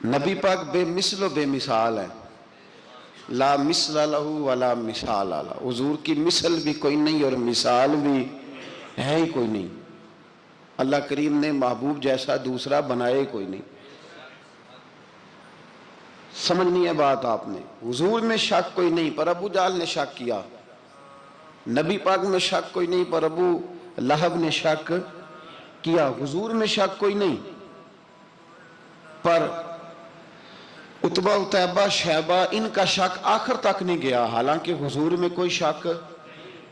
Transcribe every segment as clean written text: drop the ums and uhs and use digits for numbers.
نبی پاک بے مثل و بے مثال ہے، لا مثل لہ ولا مثال لہ، حضور کی مثل بھی کوئی نہیں اور مثال بھی ہے ہی کوئی نہیں۔ اللہ کریم نے محبوب جیسا دوسرا بنائے کوئی نہیں۔ سمجھنی ہے بات آپ نے، حضور میں شک کوئی نہیں، پر ابو جہل نے شک کیا۔ نبی پاک میں شک کوئی نہیں، پر ابو لہب نے شک کیا۔ حضور میں شک کوئی نہیں، پر عتبہ اتیبہ شیبہ ان کا شک آخر تک نہیں گیا، حالانکہ حضور میں کوئی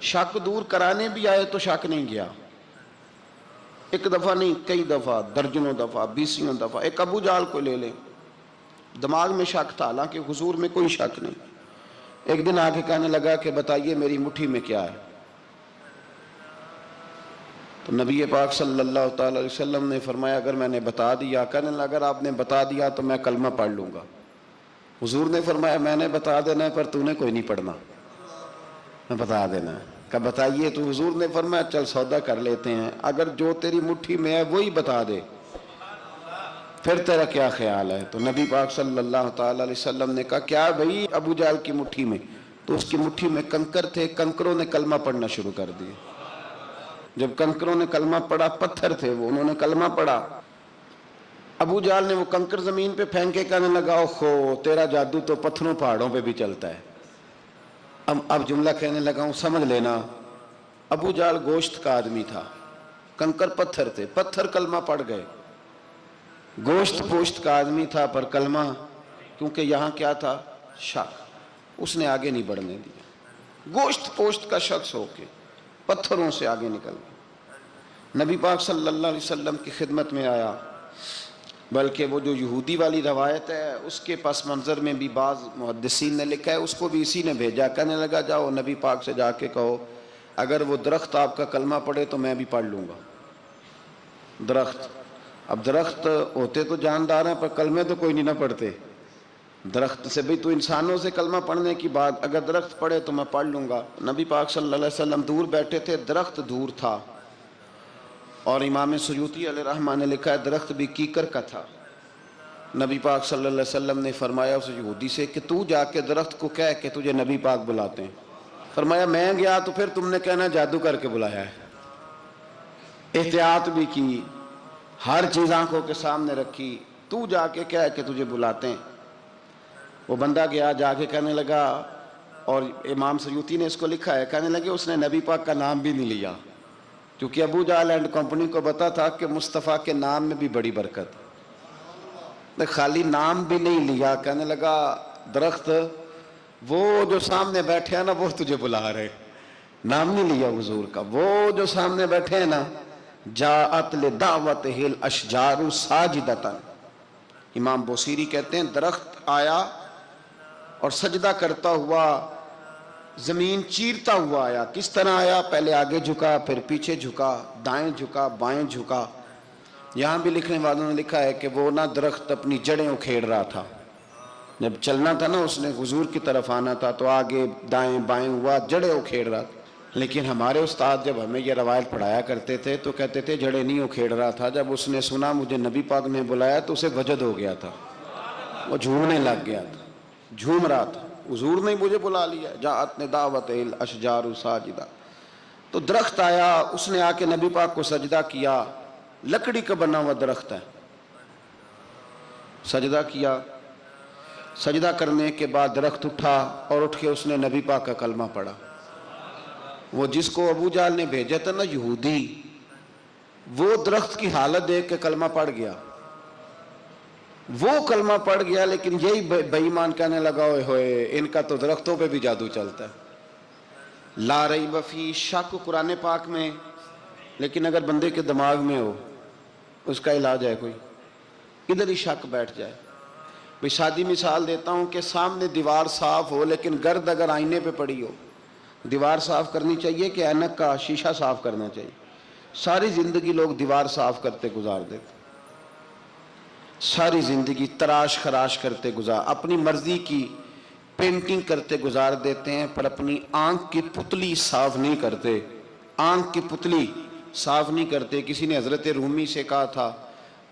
شک دور کرانے بھی آئے تو شک نہیں گیا۔ ایک دفعہ نہیں، کئی دفعہ، درجنوں دفعہ، بیسیوں دفعہ۔ ایک ابو جہل کو لے لیں، دماغ میں شک تھا حالانکہ حضور میں کوئی شک نہیں۔ ایک دن آگے کہنے لگا کہ بتائیے میری مٹھی میں کیا ہے؟ تو نبی پاک صلی اللہ تعالی علیہ وسلم نے فرمایا اگر میں نے بتا دیا، کہنے لگا اگر آپ نے بتا دیا تو میں کلمہ پڑھ لوں گا۔ حضور نے فرمایا میں نے بتا دینا ہے پر تو نے کوئی نہیں پڑھنا، میں بتا دینا ہے۔ کہ بتائیے، تو حضور نے فرمایا چل سودا کر لیتے ہیں، اگر جو تیری مٹھی میں ہے وہی بتا دے پھر تیرا کیا خیال ہے؟ تو نبی پاک صلی اللہ تعالی علیہ وسلم نے کہا کیا بھئی ابو جہل کی مٹھی میں؟ تو اس کی مٹھی میں کنکر تھے، کنکروں نے کلمہ پڑھنا شروع کر دیا۔ جب کنکروں نے کلمہ پڑھا، پتھر تھے وہ، انہوں نے کلمہ پڑھا۔ ابو جہل نے وہ کنکر زمین پہ پھینکے، کہنے لگا اوہو تیرا جادو تو پتھروں پہاڑوں پہ بھی چلتا ہے۔ اب جملہ کہنے لگا ہوں سمجھ لینا، ابو جہل گوشت کا آدمی تھا، کنکر پتھر تھے، پتھر کلمہ پڑھ گئے۔ گوشت پوشت کا آدمی تھا پر کلمہ، کیونکہ یہاں کیا تھا؟ شک، اس نے آگے نہیں بڑھنے دیا۔ گوشت پوشت کا شخص ہو کے پتھروں سے آگے نکل گیا۔ نبی پاک صلی اللہ علیہ وسلم کی خدمت میں آیا، بلکہ وہ جو یہودی والی روایت ہے اس کے پس منظر میں بھی بعض محدثین نے لکھا ہے، اس کو بھی اسی نے بھیجا۔ کہنے لگا جاؤ نبی پاک سے جا کے کہو اگر وہ درخت آپ کا کلمہ پڑھے تو میں بھی پڑھ لوں گا۔ درخت، اب درخت ہوتے تو جاندار ہیں پر کلمے تو کوئی نہیں نہ پڑھتے۔ درخت سے بھی تو انسانوں سے کلمہ پڑھنے کی بات، اگر درخت پڑھے تو میں پڑھ لوں گا۔ نبی پاک صلی اللہ علیہ وسلم دور بیٹھے تھے، درخت دور تھا، اور امام سیوطی علیہ رحمہ نے لکھا ہے درخت بھی کیکر کا تھا۔ نبی پاک صلی اللہ علیہ وسلم نے فرمایا اس یہودی سے کہ تو جا کے درخت کو کہہ کہ تجھے نبی پاک بلاتے ہیں۔ فرمایا میں گیا تو پھر تم نے کہنا جادو کر کے بلایا ہے۔ احتیاط بھی کی، ہر چیز آنکھوں کے سامنے رکھی، تو جا کے کہہ کہ تجھے بلاتے ہیں۔ وہ بندہ گیا، جا کے کہنے لگا، اور امام سیوطی نے اس کو لکھا ہے، کہنے لگے اس نے نبی پاک کا نام بھی نہیں لیا، کیونکہ ابو جہل اینڈ کمپنی کو پتا تھا کہ مصطفیٰ کے نام میں بھی بڑی برکت، خالی نام بھی نہیں لیا۔ کہنے لگا درخت وہ جو سامنے بیٹھے ہیں نا وہ تجھے بلا رہے، نام نہیں لیا حضور کا، وہ جو سامنے بیٹھے ہیں نا، جاءت لدعوتہ الاشجار ساجدۃ۔ امام بوصیری کہتے ہیں درخت آیا اور سجدہ کرتا ہوا، زمین چیرتا ہوا آیا۔ کس طرح آیا؟ پہلے آگے جھکا، پھر پیچھے جھکا، دائیں جھکا، بائیں جھکا۔ یہاں بھی لکھنے والوں نے لکھا ہے کہ وہ نہ درخت اپنی جڑیں اکھیڑ رہا تھا، جب چلنا تھا نا اس نے حضور کی طرف آنا تھا تو آگے دائیں بائیں ہوا، جڑیں اکھیڑ رہا تھا۔ لیکن ہمارے استاد جب ہمیں یہ روایت پڑھایا کرتے تھے تو کہتے تھے جڑیں نہیں اکھیڑ رہا تھا، جب اس نے سنا مجھے نبی پاک نے بلایا تو اسے وجد ہو گیا تھا، وہ جھومنے لگ گیا تھا، جھوم رہا تھا، حضور نے مجھے بلا لیا، جاءت لدعوتہ الاشجار ساجدۃ۔ تو درخت آیا، اس نے آ کے نبی پاک کو سجدہ کیا، لکڑی کا بنا ہوا درخت ہے، سجدہ کیا۔ سجدہ کرنے کے بعد درخت اٹھا اور اٹھ کے اس نے نبی پاک کا کلمہ پڑھا۔ وہ جس کو ابو جہل نے بھیجا تھا نا یہودی، وہ درخت کی حالت دیکھ کے کلمہ پڑھ گیا، وہ کلمہ پڑھ گیا، لیکن یہی بے ایمان کہنے لگا ہوئے ہوئے ان کا تو درختوں پہ بھی جادو چلتا ہے۔ لا ریب فی، شک قرآن پاک میں، لیکن اگر بندے کے دماغ میں ہو اس کا علاج ہے کوئی، ادھر ہی شک بیٹھ جائے۔ بھئی سادی مثال دیتا ہوں کہ سامنے دیوار صاف ہو لیکن گرد اگر آئینے پہ پڑی ہو، دیوار صاف کرنی چاہیے کہ اینک کا شیشہ صاف کرنا چاہیے؟ ساری زندگی لوگ دیوار صاف کرتے گزار دیتے، ساری زندگی تراش خراش کرتے گزار، اپنی مرضی کی پینٹنگ کرتے گزار دیتے ہیں، پر اپنی آنکھ کی پتلی صاف نہیں کرتے، آنکھ کی پتلی صاف نہیں کرتے۔ کسی نے حضرت رومی سے کہا تھا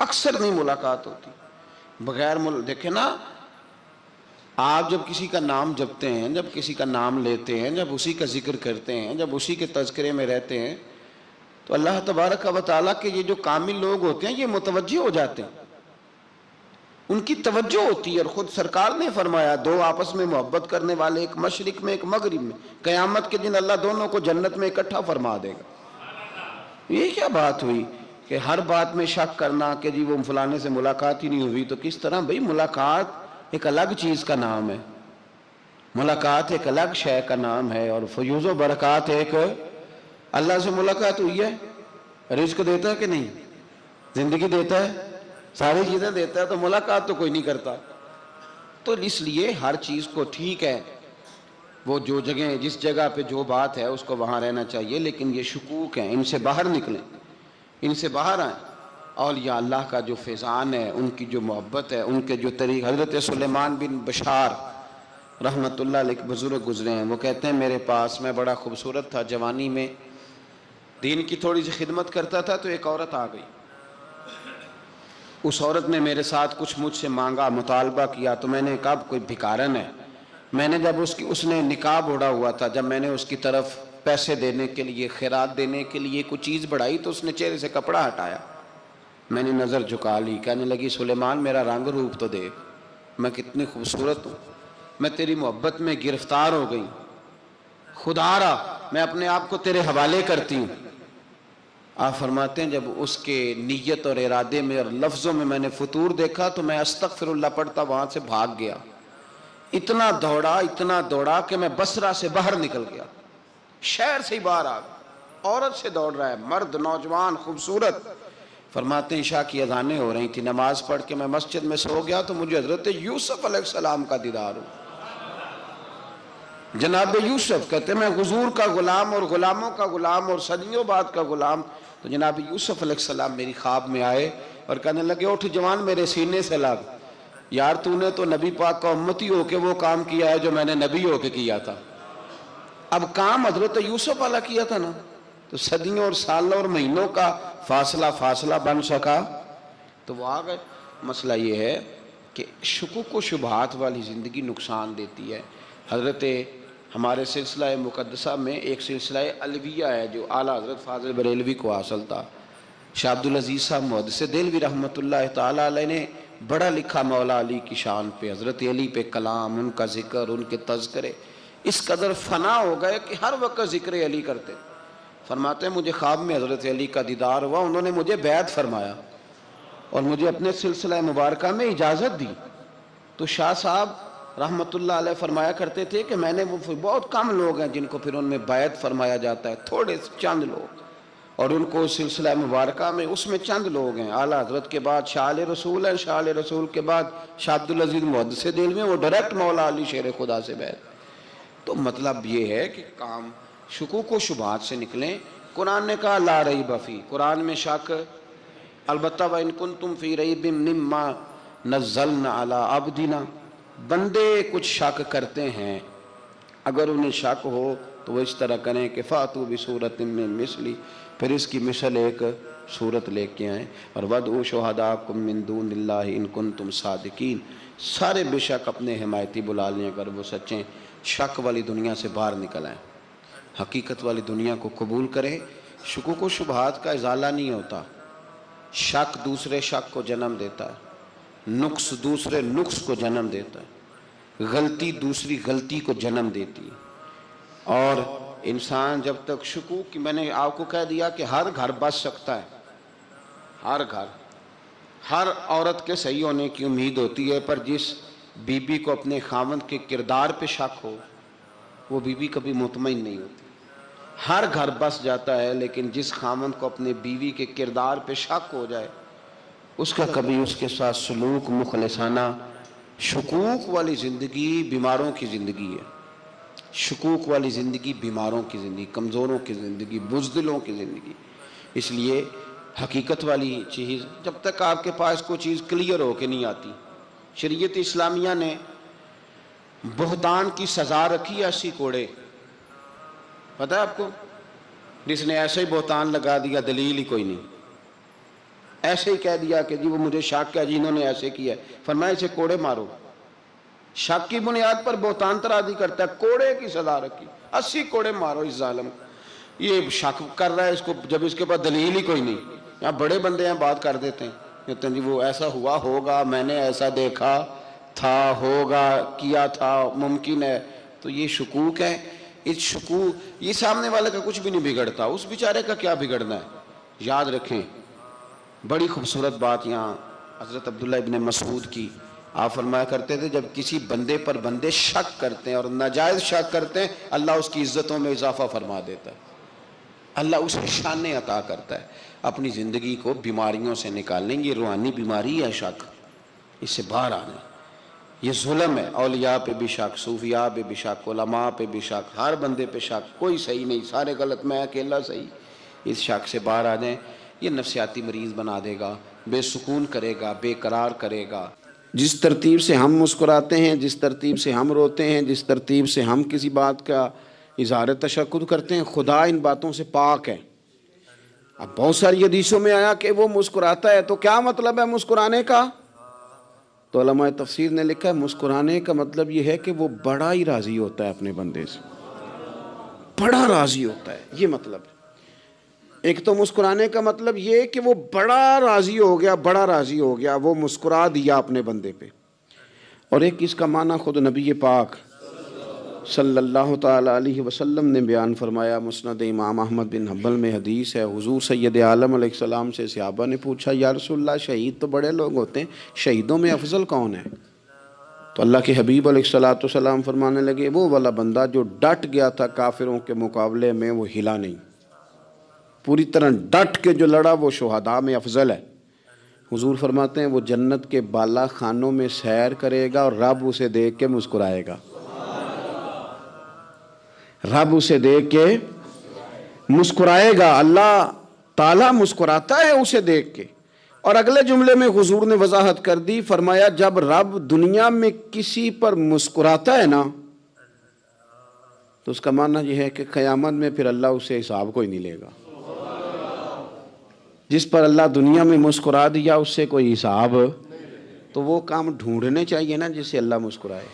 اکثر نہیں ملاقات ہوتی بغیر دیکھیں نا، آپ جب کسی کا نام جپتے ہیں، جب کسی کا نام لیتے ہیں، جب اسی کا ذکر کرتے ہیں، جب اسی کے تذکرے میں رہتے ہیں، تو اللہ تبارک و تعالیٰ کے یہ جو کامل لوگ ہوتے ہیں یہ متوجہ ہو جاتے ہیں، ان کی توجہ ہوتی ہے۔ اور خود سرکار نے فرمایا دو آپس میں محبت کرنے والے، ایک مشرق میں ایک مغرب میں، قیامت کے دن اللہ دونوں کو جنت میں اکٹھا فرما دے گا۔ یہ کیا بات ہوئی کہ ہر بات میں شک کرنا کہ جی وہ فلانے سے ملاقات ہی نہیں ہوئی؟ تو کس طرح بھئی، ملاقات ایک الگ چیز کا نام ہے، ملاقات ایک الگ شے کا نام ہے، اور فیوز و برکات ایک اللہ سے ملاقات ہوئی ہے۔ رزق دیتا ہے کہ نہیں؟ زندگی دیتا ہے، ساری چیزیں دیتا ہے، تو ملاقات تو کوئی نہیں کرتا۔ تو اس لیے ہر چیز کو ٹھیک ہے، وہ جو جگہ جس جگہ پہ جو بات ہے اس کو وہاں رہنا چاہیے، لیکن یہ شکوک ہیں، ان سے باہر نکلیں، ان سے باہر آئیں۔ اولیاء اللہ کا جو فیضان ہے، ان کی جو محبت ہے، ان کے جو طریق، حضرت سلیمان بن بشار رحمت اللہ علیہ بزرگ گزرے ہیں، وہ کہتے ہیں میرے پاس، میں بڑا خوبصورت تھا، جوانی میں دین کی تھوڑی سی خدمت کرتا تھا، تو ایک عورت آ گئی، اس عورت نے میرے ساتھ کچھ مجھ سے مانگا، مطالبہ کیا، تو میں نے کہا کوئی بھکارن ہے۔ میں نے جب اس نے نقاب اوڑھا ہوا تھا، جب میں نے اس کی طرف پیسے دینے کے لیے، خیرات دینے کے لیے کوئی چیز بڑھائی، تو اس نے چہرے سے کپڑا ہٹایا، میں نے نظر جھکا لی، کہنے لگی سلیمان میرا رنگ روپ تو دیکھ، میں کتنی خوبصورت ہوں، میں تیری محبت میں گرفتار ہو گئی، خدا را میں اپنے آپ کو تیرے حوالے کرتی ہوں۔ آپ فرماتے ہیں جب اس کے نیت اور ارادے میں اور لفظوں میں نے فطور دیکھا، تو میں استغفر اللہ پڑھتا وہاں سے بھاگ گیا، اتنا دوڑا کہ میں بصرہ سے باہر نکل گیا، شہر سے ہی باہر آ گیا، عورت سے دوڑ رہا ہے، مرد، نوجوان، خوبصورت۔ فرماتے ہیں عشاء کی اذانیں ہو رہی تھی، نماز پڑھ کے میں مسجد میں سو گیا، تو مجھے حضرت یوسف علیہ السلام کا دیدار ہو۔ جناب یوسف کہتے ہیں میں حضور کا غلام اور غلاموں کا غلام اور صدیوں بعد کا غلام، تو جناب یوسف علیہ السلام میری خواب میں آئے اور کہنے لگے اٹھ جوان، میرے سینے سے لگ، یار تو نے تو نبی پاک کا امتی ہو کے وہ کام کیا ہے جو میں نے نبی ہو کے کیا تھا۔ اب کام حضرت یوسف والا کیا تھا نا، تو صدیوں اور سالوں اور مہینوں کا فاصلہ بن سکا، تو وہ آ گئے۔ مسئلہ یہ ہے کہ شکوک و شبہات والی زندگی نقصان دیتی ہے۔ حضرت ہمارے سلسلہ مقدسہ میں ایک سلسلہ علویہ ہے جو اعلیٰ حضرت فاضل بریلوی کو حاصل تھا، شاہ عبدالعزیز صاحب محدث دہلوی رحمۃ اللہ تعالیٰ علیہ نے بڑا لکھا مولا علی کی شان پہ، حضرت علی پہ کلام، ان کا ذکر، ان کے تذکرے اس قدر فنا ہو گئے کہ ہر وقت ذکر علی کرتے۔ فرماتے ہیں مجھے خواب میں حضرت علی کا دیدار ہوا، انہوں نے مجھے بیعت فرمایا اور مجھے اپنے سلسلہ مبارکہ میں اجازت دی۔ تو شاہ صاحب رحمت اللہ علیہ فرمایا کرتے تھے کہ میں نے وہ بہت کم لوگ ہیں جن کو پھر ان میں بیعت فرمایا جاتا ہے، تھوڑے چند لوگ، اور ان کو سلسلہ مبارکہ میں اس میں چند لوگ ہیں۔ اعلیٰ حضرت کے بعد شاہ علیہ رسول ہیں، شاہ علیہ رسول کے بعد شاہ عبدالعزیز محدث دہلوی، وہ ڈائریکٹ مولا علی شیر خدا سے بیعت۔ تو مطلب یہ ہے کہ کام شکوک و شبہات سے نکلیں۔ قرآن نے کہا لا ریب فی، قرآن میں شک البتہ وَإِن كُنتُمْ فِي رَيْبٍ مِّمَّا نَزَّلْنَا عَلَىٰ عَبْدِنَا، بندے کچھ شک کرتے ہیں، اگر انہیں شک ہو تو وہ اس طرح کریں کہ فَأْتُوا بِسُورَةٍ مِّن مِّثْلِهِ، پھر اس کی مثل ایک صورت لے کے آئیں، اور وَادْعُوا شُهَدَاءَكُم مِّن دُونِ اللَّهِ إِن كُنتُمْ صَادِقِينَ، سارے بے شک اپنے حمایتی بلا لیں اگر وہ سچیں۔ شک والی دنیا سے باہر نکل آئیں، حقیقت والی دنیا کو قبول کریں۔ شکوک و شبہات کا ازالہ نہیں ہوتا، شک دوسرے شک کو جنم دیتا ہے، نقص دوسرے نقص کو جنم دیتا ہے، غلطی دوسری غلطی کو جنم دیتی ہے۔ اور انسان جب تک شکوک کی، میں نے آپ کو کہہ دیا کہ ہر گھر بس سکتا ہے، ہر گھر، ہر عورت کے صحیح ہونے کی امید ہوتی ہے، پر جس بی بی کو اپنے خاوند کے کردار پہ شک ہو وہ بی بی کبھی مطمئن نہیں ہوتی۔ ہر گھر بس جاتا ہے، لیکن جس خاوند کو اپنے بیوی کے کردار پہ شک ہو جائے اس کا کبھی اس کے ساتھ سلوک مخلصانہ۔ شکوک والی زندگی بیماروں کی زندگی ہے، شکوک والی زندگی بیماروں کی زندگی، کمزوروں کی زندگی، بزدلوں کی زندگی۔ اس لیے حقیقت والی چیز جب تک آپ کے پاس کوئی چیز کلیئر ہو کے نہیں آتی، شریعت اسلامیہ نے بہتان کی سزا رکھی ہے 80 کوڑے، پتہ ہے آپ کو؟ جس نے ایسے ہی بہتان لگا دیا، دلیل ہی کوئی نہیں، ایسے ہی کہہ دیا کہ جی وہ مجھے شک ہے جی انہوں نے ایسے کیا ہے، فرمایا اسے کوڑے مارو۔ شک کی بنیاد پر بہتان ترازی کرتا ہے، کوڑے کی سزا رکھی، 80 کوڑے مارو اس ظالم کو۔ یہ شک کر رہا ہے اس کو، جب اس کے پاس دلیل ہی کوئی نہیں۔ یہاں بڑے بندے ہیں بات کر دیتے ہیں، کہتے ہیں جی وہ ایسا ہوا ہوگا، میں نے ایسا دیکھا تھا، ہوگا، کیا تھا، ممکن ہے۔ تو یہ شکوک ہے، اس شکوک یہ سامنے والے کا کچھ بھی نہیں بگڑتا، اس بیچارے کا کیا بگڑنا ہے۔ یاد رکھیں بڑی خوبصورت بات یہاں حضرت عبداللہ ابن مسعود کی، آپ فرمایا کرتے تھے جب کسی بندے پر بندے شک کرتے ہیں اور ناجائز شک کرتے ہیں، اللہ اس کی عزتوں میں اضافہ فرما دیتا ہے، اللہ اسے شانیں عطا کرتا ہے۔ اپنی زندگی کو بیماریوں سے نکالنے، یہ روحانی بیماری ہے شک، اس سے باہر آنا ہے۔ یہ ظلم ہے، اولیاء پہ بھی شک، صوفیاء پہ بھی شک، علماء پہ بھی شک، ہر بندے پہ شک، کوئی صحیح نہیں، سارے غلط، میں اکیلا صحیح۔ اس شک سے باہر آ جائیں، یہ نفسیاتی مریض بنا دے گا، بے سکون کرے گا، بے قرار کرے گا۔ جس ترتیب سے ہم مسکراتے ہیں، جس ترتیب سے ہم روتے ہیں، جس ترتیب سے ہم کسی بات کا اظہار تشکر کرتے ہیں، خدا ان باتوں سے پاک ہے۔ اب بہت ساری حدیثوں میں آیا کہ وہ مسکراتا ہے، تو کیا مطلب ہے مسکرانے کا؟ تو علماء تفسیر نے لکھا ہے مسکرانے کا مطلب یہ ہے کہ وہ بڑا ہی راضی ہوتا ہے اپنے بندے سے، بڑا راضی ہوتا ہے، یہ مطلب ہے۔ ایک تو مسکرانے کا مطلب یہ کہ وہ بڑا راضی ہو گیا، بڑا راضی ہو گیا، وہ مسکرا دیا اپنے بندے پہ۔ اور ایک اس کا معنی خود نبی پاک صلی اللہ تعالیٰ علیہ وسلم نے بیان فرمایا، مسند امام احمد بن حنبل میں حدیث ہے، حضور سید عالم علیہ السلام سے صحابہ نے پوچھا یا رسول اللہ شہید تو بڑے لوگ ہوتے ہیں، شہیدوں میں افضل کون ہے؟ تو اللہ کے حبیب علیہ السلام فرمانے لگے وہ والا بندہ جو ڈٹ گیا تھا کافروں کے مقابلے میں، وہ ہلا نہیں، پوری طرح ڈٹ کے جو لڑا وہ شہداء میں افضل ہے۔ حضور فرماتے ہیں وہ جنت کے بالا خانوں میں سیر کرے گا اور رب اسے دیکھ کے مسکرائے گا، رب اسے دیکھ کے مسکرائے گا، اللہ تعالیٰ مسکراتا ہے اسے دیکھ کے۔ اور اگلے جملے میں حضور نے وضاحت کر دی، فرمایا جب رب دنیا میں کسی پر مسکراتا ہے نا تو اس کا معنی یہ ہے کہ قیامت میں پھر اللہ اسے حساب کوئی نہیں لے گا۔ جس پر اللہ دنیا میں مسکرا دیا اس سے کوئی حساب، تو وہ کام ڈھونڈنے چاہیے نا جس سے اللہ مسکرائے۔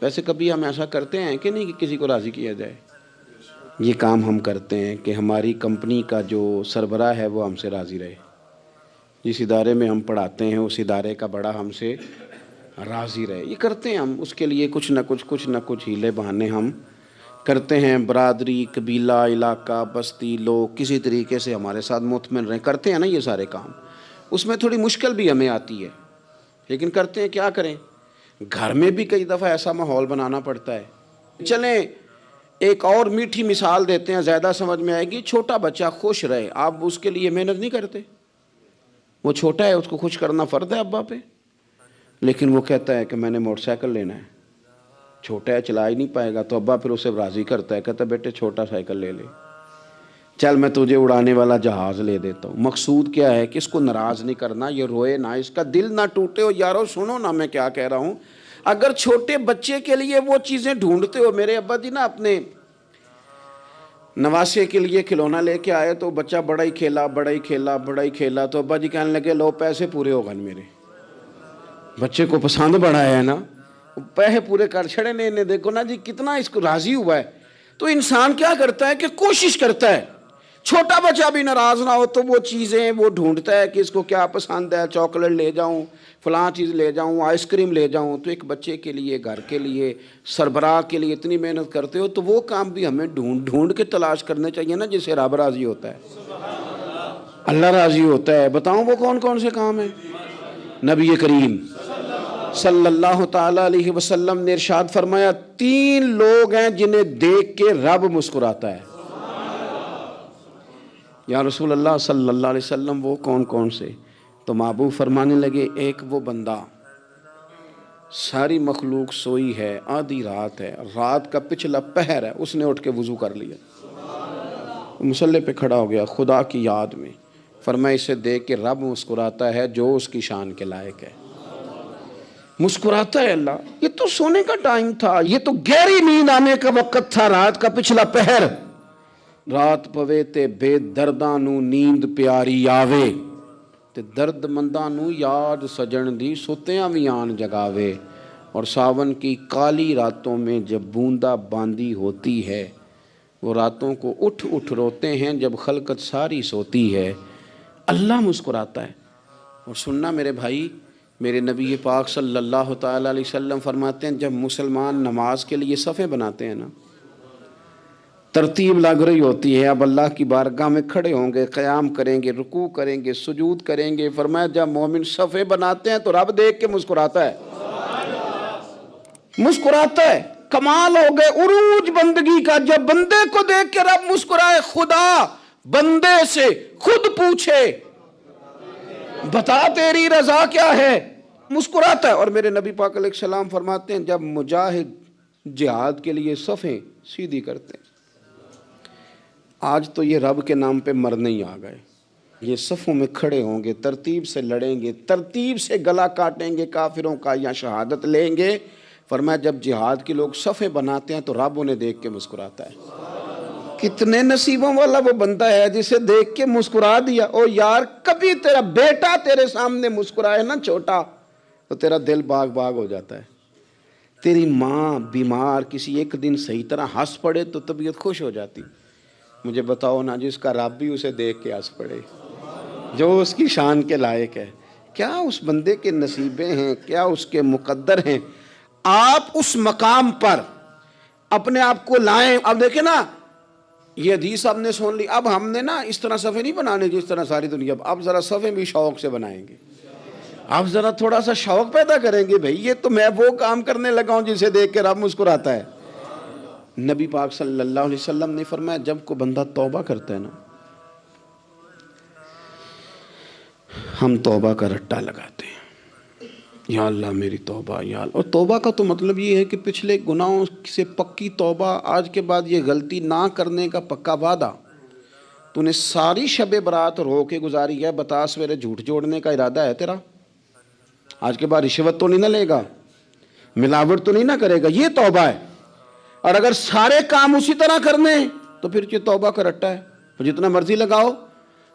ویسے کبھی ہم ایسا کرتے ہیں کہ نہیں کہ کسی کو راضی کیا جائے؟ یہ کام ہم کرتے ہیں کہ ہماری کمپنی کا جو سربراہ ہے وہ ہم سے راضی رہے، جس ادارے میں ہم پڑھاتے ہیں اس ادارے کا بڑا ہم سے راضی رہے، یہ کرتے ہیں ہم۔ اس کے لیے کچھ نہ کچھ ہیلے بہانے ہم کرتے ہیں، برادری، قبیلہ، علاقہ، بستی، لوگ کسی طریقے سے ہمارے ساتھ مطمئن رہیں، کرتے ہیں نا یہ سارے کام۔ اس میں تھوڑی مشکل بھی ہمیں آتی ہے لیکن کرتے ہیں، کیا کریں۔ گھر میں بھی کئی دفعہ ایسا ماحول بنانا پڑتا ہے۔ چلیں ایک اور میٹھی مثال دیتے ہیں، زیادہ سمجھ میں آئے گی۔ چھوٹا بچہ خوش رہے، آپ اس کے لیے محنت نہیں کرتے؟ وہ چھوٹا ہے، اس کو خوش کرنا فرض ہے ابا پہ، لیکن وہ کہتا ہے کہ میں نے موٹر سائیکل لینا ہے، چھوٹا ہے چلا ہی نہیں پائے گا، تو ابا پھر اسے راضی کرتا ہے، کہتا ہے بیٹے چھوٹا سائیکل لے لے، چل میں تجھے اڑانے والا جہاز لے دیتا ہوں۔ مقصود کیا ہے کہ اس کو ناراض نہیں کرنا، یہ روئے نہ، اس کا دل نہ ٹوٹے۔ ہو یارو سنو نا میں کیا کہہ رہا ہوں، اگر چھوٹے بچے کے لیے وہ چیزیں ڈھونڈتے ہو، میرے ابا جی نا اپنے نواسے کے لیے کھلونا لے کے آئے تو بچہ بڑا ہی کھیلا، تو ابا جی کہنے لگے لو پیسے پورے ہو گئے میرے، بچے کو پسند بڑا ہے نا، پیسے پورے کر چھڑے نے، دیکھو نا جی کتنا اس کو راضی ہوا ہے۔ تو انسان کیا کرتا ہے کہ کوشش کرتا ہے، چھوٹا بچہ بھی ناراض نہ ہو تو وہ چیزیں وہ ڈھونڈتا ہے کہ اس کو کیا پسند ہے، چاکلیٹ لے جاؤں، فلاں چیز لے جاؤں، آئس کریم لے جاؤں۔ تو ایک بچے کے لیے، گھر کے لیے، سربراہ کے لیے اتنی محنت کرتے ہو تو وہ کام بھی ہمیں ڈھونڈ کے تلاش کرنے چاہیے نا جس سے رب راضی ہوتا ہے، اللہ راضی ہوتا ہے۔ بتاؤں وہ کون کون سے کام ہیں؟ نبی کریم صلی اللہ تعالیٰ علیہ وسلم نے ارشاد فرمایا 3 لوگ ہیں جنہیں دیکھ کے رب مسکراتا ہے۔ یا رسول اللہ صلی اللہ علیہ وسلم وہ کون کون سے؟ تو محبوب فرمانے لگے ایک وہ بندہ ساری مخلوق سوئی ہے، آدھی رات ہے، رات کا پچھلا پہر ہے، اس نے اٹھ کے وضو کر لیا، مصلی پہ کھڑا ہو گیا خدا کی یاد میں، فرمایا اسے دیکھ کے رب مسکراتا ہے جو اس کی شان کے لائق ہے، مسکراتا ہے اللہ۔ یہ تو سونے کا ٹائم تھا، یہ تو گہری نیند آنے کا وقت تھا، رات کا پچھلا پہر، رات پوے تے بے درداں نو نیند پیاری آوے، تے درد منداں نو یاد سجن دی ستیاں بھی آن جگاوے، اور ساون کی کالی راتوں میں جب بوندا باندی ہوتی ہے، وہ راتوں کو اٹھ اٹھ روتے ہیں جب خلقت ساری سوتی ہے۔ اللہ مسکراتا ہے۔ اور سننا میرے بھائی، میرے نبی پاک صلی اللہ تعالیٰ علیہ وسلم فرماتے ہیں جب مسلمان نماز کے لیے صفیں بناتے ہیں نا، ترتیب لگ رہی ہوتی ہے، اب اللہ کی بارگاہ میں کھڑے ہوں گے، قیام کریں گے، رکوع کریں گے، سجود کریں گے، فرمایا جب مومن صفیں بناتے ہیں تو رب دیکھ کے مسکراتا ہے، مسکراتا ہے۔ کمال ہو گئے عروج بندگی کا، جب بندے کو دیکھ کے رب مسکرائے۔ خدا بندے سے خود پوچھے بتا تیری رضا کیا ہے، مسکراتا ہے۔ اور میرے نبی پاک علیہ السلام فرماتے ہیں جب مجاہد جہاد کے لیے صفیں سیدھی کرتے ہیں، آج تو یہ رب کے نام پہ مرنے ہی آ گئے، یہ صفوں میں کھڑے ہوں گے، ترتیب سے لڑیں گے، ترتیب سے گلا کاٹیں گے کافروں کا یا شہادت لیں گے۔ فرمایا جب جہاد کے لوگ صفیں بناتے ہیں تو رب انہیں دیکھ کے مسکراتا ہے۔ کتنے نصیبوں والا وہ بندہ ہے جسے دیکھ کے مسکرا دیا۔ او یار، کبھی تیرا بیٹا تیرے سامنے مسکرائے نا چھوٹا تو تیرا دل باغ باغ ہو جاتا ہے۔ تیری ماں بیمار کسی ایک دن صحیح طرح ہنس پڑے تو طبیعت خوش ہو جاتی۔ مجھے بتاؤ نا جس کا رب بھی اسے دیکھ کے ہنس پڑے، جو اس کی شان کے لائق ہے، کیا اس بندے کے نصیبیں ہیں، کیا اس کے مقدر ہیں۔ آپ اس مقام پر اپنے آپ کو لائیں۔ اب دیکھیں نا، یہ حدیث آپ نے سن لی، اب ہم نے نا اس طرح صفیں نہیں بنانے جس طرح ساری دنیا، اب ذرا صفیں بھی شوق سے بنائیں گے، اب ذرا تھوڑا سا شوق پیدا کریں گے۔ بھئی یہ تو میں وہ کام کرنے لگا ہوں جسے دیکھ کے رب مسکراتا ہے۔ نبی پاک صلی اللہ علیہ وسلم نے فرمایا جب کوئی بندہ توبہ کرتا ہے نا، ہم توبہ کا رٹا لگاتے ہیں، یا اللہ میری توبہ، یا اللہ۔ اور توبہ کا تو مطلب یہ ہے کہ پچھلے گناہوں سے پکی توبہ، آج کے بعد یہ غلطی نہ کرنے کا پکا وعدہ۔ تو نے ساری شب برات رو کے گزاری ہے، بتا سویرے جھوٹ جوڑنے کا ارادہ ہے تیرا؟ آج کے بعد رشوت تو نہیں نہ لے گا، ملاوٹ تو نہیں نہ کرے گا، یہ توبہ ہے۔ اور اگر سارے کام اسی طرح کرنے تو پھر یہ توبہ کا رٹا ہے، جتنا مرضی لگاؤ۔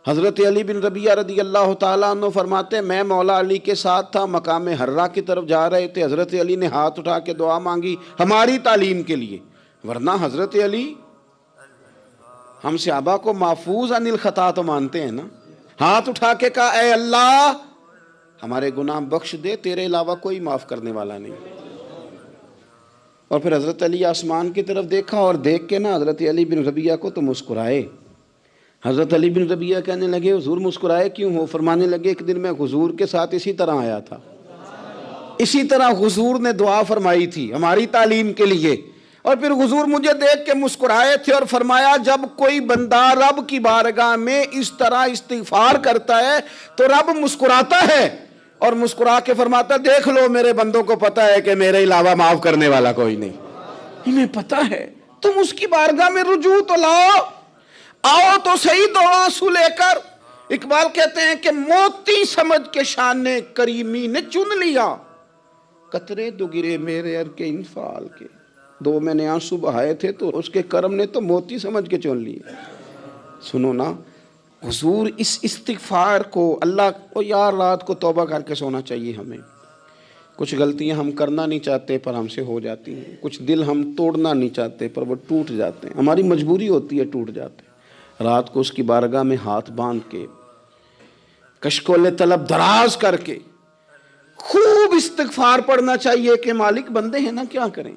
حضرت علی بن ربیعہ رضی اللہ تعالیٰ عنہ فرماتے ہیں میں مولا علی کے ساتھ تھا، مقام حرہ کی طرف جا رہے تھے، حضرت علی نے ہاتھ اٹھا کے دعا مانگی ہماری تعلیم کے لیے، ورنہ حضرت علی ہم صحابہ کو محفوظ عن الخطا تو مانتے ہیں نا۔ ہاتھ اٹھا کے کہا اے اللہ ہمارے گناہ بخش دے، تیرے علاوہ کوئی معاف کرنے والا نہیں۔ اور پھر حضرت علی آسمان کی طرف دیکھا اور دیکھ کے نا حضرت علی بن ربیعہ کو تو مسکرائے۔ حضرت علی بن ربیعہ کہنے لگے حضور مسکرائے کیوں ہو؟ فرمانے لگے ایک دن میں حضور کے ساتھ اسی طرح آیا تھا، اسی طرح حضور نے دعا فرمائی تھی ہماری تعلیم کے لیے، اور پھر حضور مجھے دیکھ کے مسکرائے تھے اور فرمایا جب کوئی بندہ رب کی بارگاہ میں اس طرح استغفار کرتا ہے تو رب مسکراتا ہے، اور مسکرا کے فرماتا دیکھ لو میرے بندوں کو پتا ہے کہ میرے علاوہ معاف کرنے والا کوئی نہیں، انہیں پتا ہے، تم اس کی بارگاہ میں رجوع تو لاؤ، آؤ تو صحیح دو آنسو لے کر۔ اقبال کہتے ہیں کہ موتی سمجھ کے شان کریمی نے چن لیا، قطرے دو گرے میرے ار کے انفعال کے، دو میں نے آنسو بہائے تھے تو اس کے کرم نے تو موتی سمجھ کے چن لیے۔ سنو نا، حضور اس استغفار کو اللہ کو یار رات کو توبہ کر کے سونا چاہیے ہمیں۔ کچھ غلطیاں ہم کرنا نہیں چاہتے پر ہم سے ہو جاتی ہیں، کچھ دل ہم توڑنا نہیں چاہتے پر وہ ٹوٹ جاتے ہیں، ہماری مجبوری ہوتی ہے ٹوٹ جاتے ہیں۔ رات کو اس کی بارگاہ میں ہاتھ باندھ کے کشکول طلب دراز کر کے خوب استغفار پڑھنا چاہیے کہ مالک بندے ہیں نا کیا کریں،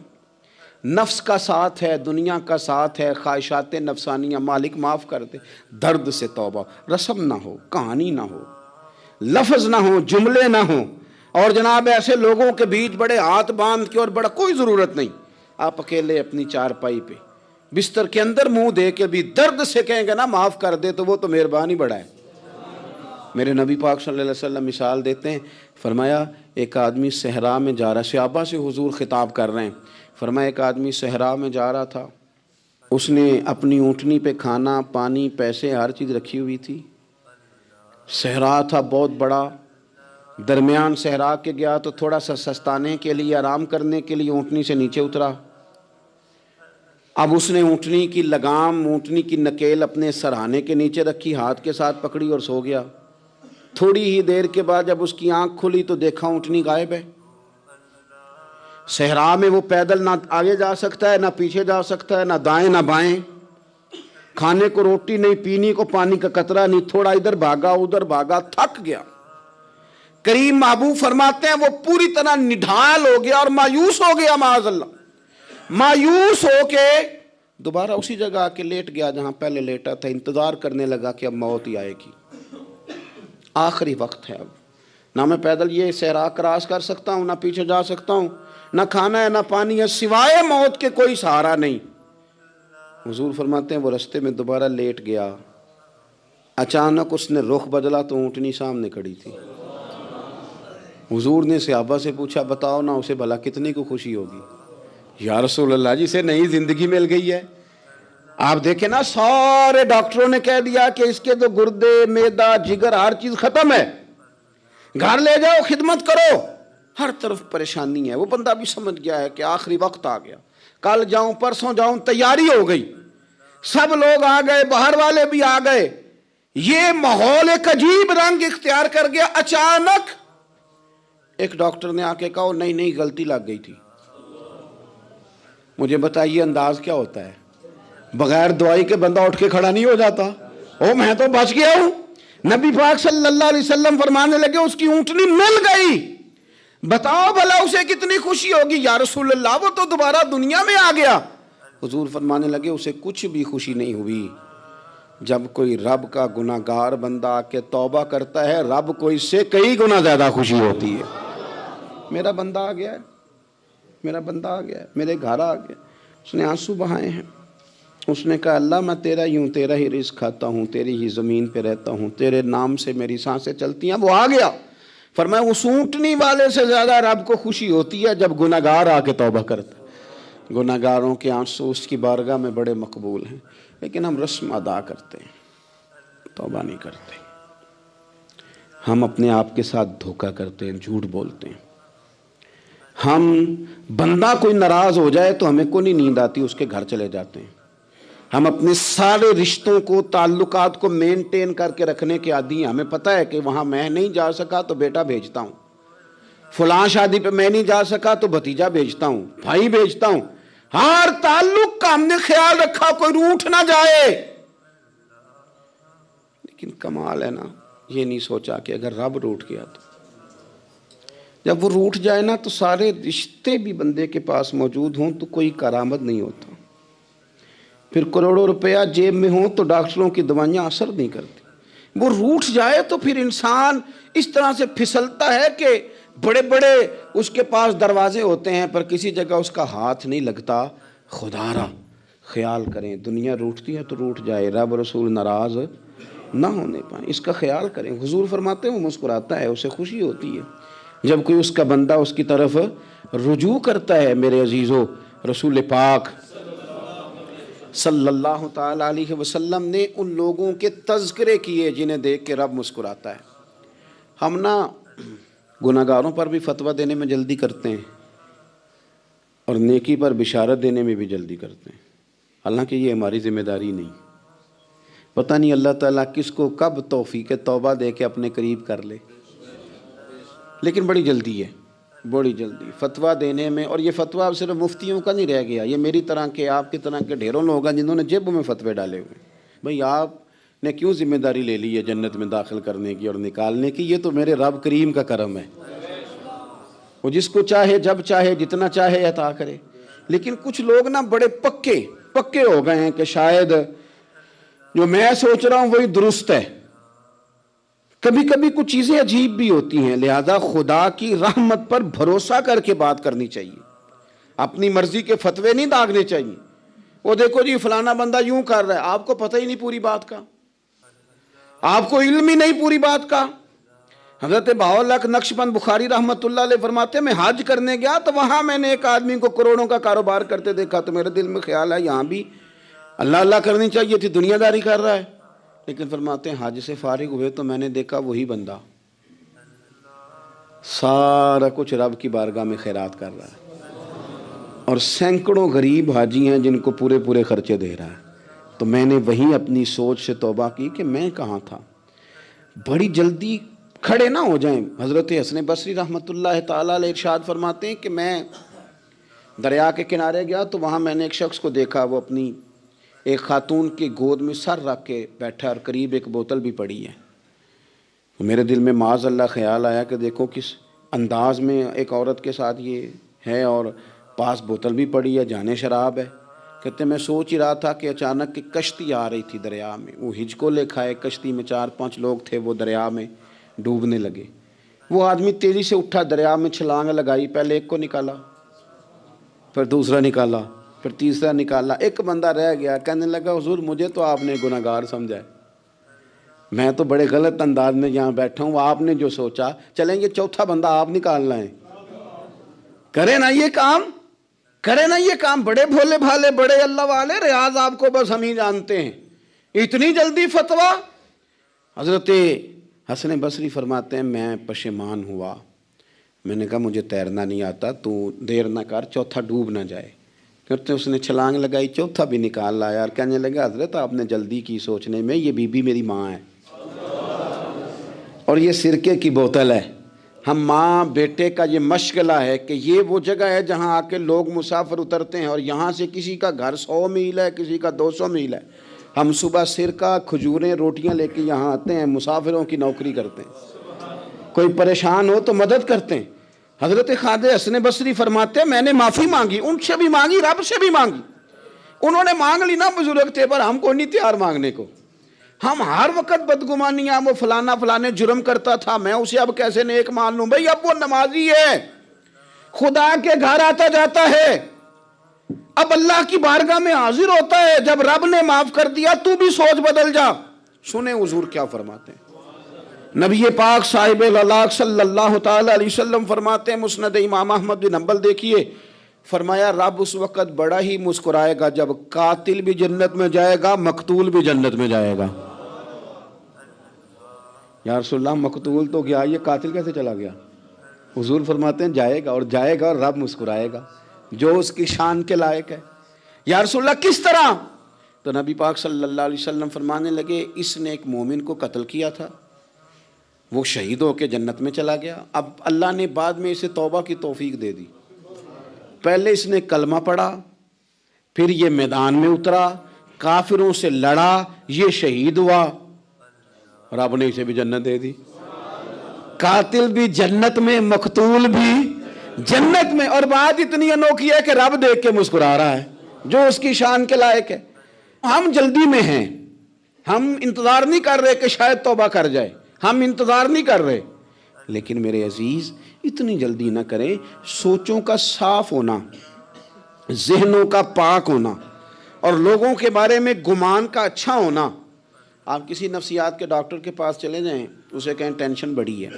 نفس کا ساتھ ہے، دنیا کا ساتھ ہے، خواہشات نفسانیہ، مالک معاف کر دے۔ درد سے توبہ، رسم نہ ہو، کہانی نہ ہو، لفظ نہ ہو، جملے نہ ہوں، اور جناب ایسے لوگوں کے بیچ بڑے ہاتھ باندھ کے اور بڑا کوئی ضرورت نہیں، آپ اکیلے اپنی چارپائی پہ بستر کے اندر منہ دے کے بھی درد سے کہیں گے نا معاف کر دے تو وہ تو مہربانی بڑا ہے۔ میرے نبی پاک صلی اللہ علیہ وسلم مثال دیتے ہیں، فرمایا ایک آدمی صحرا میں جا رہا، صحابہ سے حضور خطاب کر رہے ہیں، فرمایا ایک آدمی صحرا میں جا رہا تھا، اس نے اپنی اونٹنی پہ کھانا پانی پیسے ہر چیز رکھی ہوئی تھی، صحرا تھا بہت بڑا، درمیان صحرا کے گیا تو تھوڑا سا سستانے کے لیے آرام کرنے کے لیے اونٹنی سے نیچے اترا، اب اس نے اونٹنی کی لگام اونٹنی کی نکیل اپنے سرہانے کے نیچے رکھی، ہاتھ کے ساتھ پکڑی اور سو گیا۔ تھوڑی ہی دیر کے بعد جب اس کی آنکھ کھلی تو دیکھا اونٹنی غائب ہے۔ صحرا میں وہ پیدل نہ آگے جا سکتا ہے، نہ پیچھے جا سکتا ہے، نہ دائیں نہ بائیں، کھانے کو روٹی نہیں، پینے کو پانی کا قطرہ نہیں، تھوڑا ادھر بھاگا ادھر بھاگا، تھک گیا۔ کریم محبوب فرماتے ہیں وہ پوری طرح نڈھال ہو گیا اور مایوس ہو گیا، معاذ اللہ، مایوس ہو کے دوبارہ اسی جگہ آ کے لیٹ گیا جہاں پہلے لیٹا تھا، انتظار کرنے لگا کہ اب موت ہی آئے گی، آخری وقت ہے، اب نہ میں پیدل یہ صحرا کراس کر سکتا ہوں، نہ پیچھے جا سکتا ہوں، نہ کھانا ہے نہ پانی ہے، سوائے موت کے کوئی سہارا نہیں۔ حضور فرماتے ہیں وہ رستے میں دوبارہ لیٹ گیا، اچانک اس نے رخ بدلا تو اونٹنی سامنے کھڑی تھی۔ حضور نے صحابہ سے پوچھا بتاؤ نا اسے بھلا کتنی کو خوشی ہوگی؟ یا رسول اللہ جسے نئی زندگی مل گئی ہے۔ آپ دیکھیں نا سارے ڈاکٹروں نے کہہ دیا کہ اس کے تو گردے معدہ جگر ہر چیز ختم ہے، گھر لے جاؤ خدمت کرو، ہر طرف پریشانی ہے۔ وہ بندہ بھی سمجھ گیا ہے کہ آخری وقت آ گیا، کل جاؤں پرسوں جاؤں، تیاری ہو گئی، سب لوگ آ گئے، باہر والے بھی آ گئے، یہ ماحول ایک عجیب رنگ اختیار کر گیا۔ اچانک ایک ڈاکٹر نے آ کے کہا نہیں غلطی لگ گئی تھی۔ مجھے بتائیے انداز کیا ہوتا ہے؟ بغیر دوائی کے بندہ اٹھ کے کھڑا نہیں ہو جاتا، او میں تو بچ گیا ہوں۔ نبی پاک صلی اللہ علیہ وسلم فرمانے لگے اس کی اونٹنی مل گئی، بتاؤ بھلا اسے کتنی خوشی ہوگی؟ یا رسول اللہ وہ تو دوبارہ دنیا میں آ گیا۔ حضور فرمانے لگے اسے کچھ بھی خوشی نہیں ہوئی۔ جب کوئی رب کا گناہ گار بندہ آ کے توبہ کرتا ہے، رب کو اس سے کئی گنا زیادہ خوشی ہوتی ہے۔ میرا بندہ آ گیا ہے، میرا بندہ آ گیا ہے، میرے گھر آ گیا۔ اس نے آنسو بہائے ہیں، اس نے کہا اللہ میں تیرا ہی ہوں، تیرا ہی رزق کھاتا ہوں، تیری ہی زمین پہ رہتا ہوں، تیرے نام سے میری سانسیں چلتی ہیں۔ وہ آ گیا۔ فرمایا اس اونٹنی والے سے زیادہ رب کو خوشی ہوتی ہے جب گناہگار آ کے توبہ کرتا ہے۔ گناہگاروں کے آنسو اس کی بارگاہ میں بڑے مقبول ہیں، لیکن ہم رسم ادا کرتے ہیں، توبہ نہیں کرتے۔ ہم اپنے آپ کے ساتھ دھوکہ کرتے ہیں، جھوٹ بولتے ہیں۔ ہم بندہ کوئی ناراض ہو جائے تو ہمیں کو نہیں نیند آتی، اس کے گھر چلے جاتے ہیں۔ ہم اپنے سارے رشتوں کو تعلقات کو مینٹین کر کے رکھنے کے عادی ہیں۔ ہمیں پتہ ہے کہ وہاں میں نہیں جا سکا تو بیٹا بھیجتا ہوں، فلاں شادی پہ میں نہیں جا سکا تو بھتیجا بھیجتا ہوں، بھائی بھیجتا ہوں، ہر تعلق کا ہم نے خیال رکھا کوئی روٹھ نہ جائے۔ لیکن کمال ہے نا، یہ نہیں سوچا کہ اگر رب روٹھ گیا تو جب وہ روٹھ جائے نا تو سارے رشتے بھی بندے کے پاس موجود ہوں تو کوئی کارآمد نہیں ہوتا، پھر کروڑوں روپیہ جیب میں ہوں تو ڈاکٹروں کی دوائیاں اثر نہیں کرتی۔ وہ روٹھ جائے تو پھر انسان اس طرح سے پھسلتا ہے کہ بڑے بڑے اس کے پاس دروازے ہوتے ہیں پر کسی جگہ اس کا ہاتھ نہیں لگتا۔ خدا را خیال کریں، دنیا روٹھتی ہے تو روٹھ جائے، رب رسول ناراض نہ ہونے پائیں، اس کا خیال کریں۔ حضور فرماتے ہیں وہ مسکراتا ہے، اسے خوشی ہوتی ہے جب کوئی اس کا بندہ اس کی طرف رجوع کرتا ہے۔ میرے عزیزو، رسول پاک صلی اللہ تعالیٰ علیہ وسلم نے ان لوگوں کے تذکرے کیے جنہیں دیکھ کے رب مسکراتا ہے۔ ہم نا گناہگاروں پر بھی فتویٰ دینے میں جلدی کرتے ہیں اور نیکی پر بشارت دینے میں بھی جلدی کرتے ہیں، حالانکہ یہ ہماری ذمہ داری نہیں۔ پتہ نہیں اللہ تعالیٰ کس کو کب توفیق توبہ دے کے اپنے قریب کر لے، لیکن بڑی جلدی ہے، بڑی جلدی فتویٰ دینے میں۔ اور یہ فتویٰ صرف مفتیوں کا نہیں رہ گیا، یہ میری طرح کے آپ کی طرح کے ڈھیروں لوگ ہیں جنہوں نے جیبوں میں فتوے ڈالے ہوئے ہیں۔ بھئی آپ نے کیوں ذمہ داری لے لی ہے جنت میں داخل کرنے کی اور نکالنے کی؟ یہ تو میرے رب کریم کا کرم ہے، وہ جس کو چاہے جب چاہے جتنا چاہے عطا کرے۔ لیکن کچھ لوگ نا بڑے پکے ہو گئے ہیں کہ شاید جو میں سوچ رہا ہوں وہی درست ہے۔ کبھی کبھی کچھ چیزیں عجیب بھی ہوتی ہیں، لہذا خدا کی رحمت پر بھروسہ کر کے بات کرنی چاہیے، اپنی مرضی کے فتوے نہیں داغنے چاہیے۔ وہ دیکھو جی فلانا بندہ یوں کر رہا ہے، آپ کو پتہ ہی نہیں پوری بات کا، آپ کو علم ہی نہیں پوری بات کا۔ حضرت بہاءاللہ نقشبند بخاری رحمۃ اللہ علیہ فرماتے ہیں میں حج کرنے گیا تو وہاں میں نے ایک آدمی کو کروڑوں کا کاروبار کرتے دیکھا تو میرے دل میں خیال ہے یہاں بھی اللہ اللہ کرنی چاہیے تھی، دنیا داری کر رہا ہے۔ لیکن فرماتے ہیں حج سے فارغ ہوئے تو میں نے دیکھا وہی بندہ سارا کچھ رب کی بارگاہ میں خیرات کر رہا ہے، اور سینکڑوں غریب حاجی ہیں جن کو پورے خرچے دے رہا ہے۔ تو میں نے وہیں اپنی سوچ سے توبہ کی کہ میں کہاں تھا، بڑی جلدی کھڑے نہ ہو جائیں۔ حضرت حسن بصری رحمۃ اللہ تعالیٰ علیہ ارشاد فرماتے ہیں کہ میں دریا کے کنارے گیا تو وہاں میں نے ایک شخص کو دیکھا، وہ اپنی ایک خاتون کی گود میں سر رکھ کے بیٹھا اور قریب ایک بوتل بھی پڑی ہے۔ میرے دل میں معاذ اللہ خیال آیا کہ دیکھو کس انداز میں ایک عورت کے ساتھ یہ ہے، اور پاس بوتل بھی پڑی ہے، جانے شراب ہے۔ کہتے میں سوچ ہی رہا تھا کہ اچانک ایک کشتی آ رہی تھی دریا میں، وہ ہچکو لے کھائے، کشتی میں 4-5 لوگ تھے، وہ دریا میں ڈوبنے لگے۔ وہ آدمی تیزی سے اٹھا، دریا میں چھلانگ لگائی، پہلے ایک کو نکالا، پھر دوسرا نکالا، پھر تیسرا نکالا، ایک بندہ رہ گیا۔ کہنے لگا حضور مجھے تو آپ نے گناہگار سمجھا ہے، میں تو بڑے غلط انداز میں یہاں بیٹھا ہوں، آپ نے جو سوچا، چلیں یہ چوتھا بندہ آپ نکالنا ہے، کرے نا یہ کام، کرے نا یہ کام۔ بڑے بھولے بھالے، بڑے اللہ والے، ریاض آپ کو بس ہم ہی جانتے ہیں، اتنی جلدی فتویٰ۔ حضرت حسن بصری فرماتے ہیں میں پشیمان ہوا، میں نے کہا مجھے تیرنا نہیں آتا، تو دیر نہ کر، چوتھا ڈوب نہ جائے۔ کرتے اس نے چھلانگ لگائی، چوتھا بھی نکال لایا، اور کہنے لگا حضرت آپ نے جلدی کی سوچنے میں، یہ بی بی میری ماں ہے اور یہ سرکے کی بوتل ہے۔ ہم ماں بیٹے کا یہ مشغلہ ہے کہ یہ وہ جگہ ہے جہاں آ کے لوگ مسافر اترتے ہیں، اور یہاں سے کسی کا گھر 100 میل ہے، کسی کا 200 میل ہے۔ ہم صبح سرکہ، کھجوریں، روٹیاں لے کے یہاں آتے ہیں، مسافروں کی نوکری کرتے ہیں، کوئی پریشان ہو تو مدد کرتے ہیں۔ حضرت خواجہ حسن بصری فرماتے ہیں میں نے معافی مانگی، ان سے بھی مانگی، رب سے بھی مانگی۔ انہوں نے مانگ لی نا، بزرگ تھے، پر ہم کو نہیں تیار مانگنے کو۔ ہم ہر وقت بدگمانیاں، وہ فلانا فلانے جرم کرتا تھا، میں اسے اب کیسے نیک مان لوں؟ بھئی اب وہ نمازی ہے، خدا کے گھر آتا جاتا ہے، اب اللہ کی بارگاہ میں حاضر ہوتا ہے، جب رب نے معاف کر دیا تو بھی سوچ بدل جا۔ سنیں حضور کیا فرماتے ہیں۔ نبی پاک صاحب العلاق صلی اللہ تعالی علیہ وسلم فرماتے ہیں، مسند امام احمد بن حنبل دیکھیے، فرمایا رب اس وقت بڑا ہی مسکرائے گا جب قاتل بھی جنت میں جائے گا، مقتول بھی جنت میں جائے گا۔ یا رسول اللہ مقتول تو گیا، یہ قاتل کیسے چلا گیا؟ حضور فرماتے ہیں جائے گا، اور جائے گا اور رب مسکرائے گا، جو اس کی شان کے لائق ہے۔ یا رسول اللہ کس طرح؟ تو نبی پاک صلی اللہ علیہ وسلم فرمانے لگے اس نے ایک مومن کو قتل کیا تھا، وہ شہید ہو کے جنت میں چلا گیا، اب اللہ نے بعد میں اسے توبہ کی توفیق دے دی۔ پہلے اس نے کلمہ پڑھا، پھر یہ میدان میں اترا، کافروں سے لڑا، یہ شہید ہوا، رب نے اسے بھی جنت دے دی۔ قاتل بھی جنت میں، مقتول بھی جنت میں، اور بات اتنی انوکھی ہے کہ رب دیکھ کے مسکرا رہا ہے، جو اس کی شان کے لائق ہے۔ ہم جلدی میں ہیں، ہم انتظار نہیں کر رہے کہ شاید توبہ کر جائے، ہم انتظار نہیں کر رہے، لیکن میرے عزیز اتنی جلدی نہ کریں۔ سوچوں کا صاف ہونا، ذہنوں کا پاک ہونا، اور لوگوں کے بارے میں گمان کا اچھا ہونا۔ آپ کسی نفسیات کے ڈاکٹر کے پاس چلے جائیں، اسے کہیں ٹینشن بڑی ہے،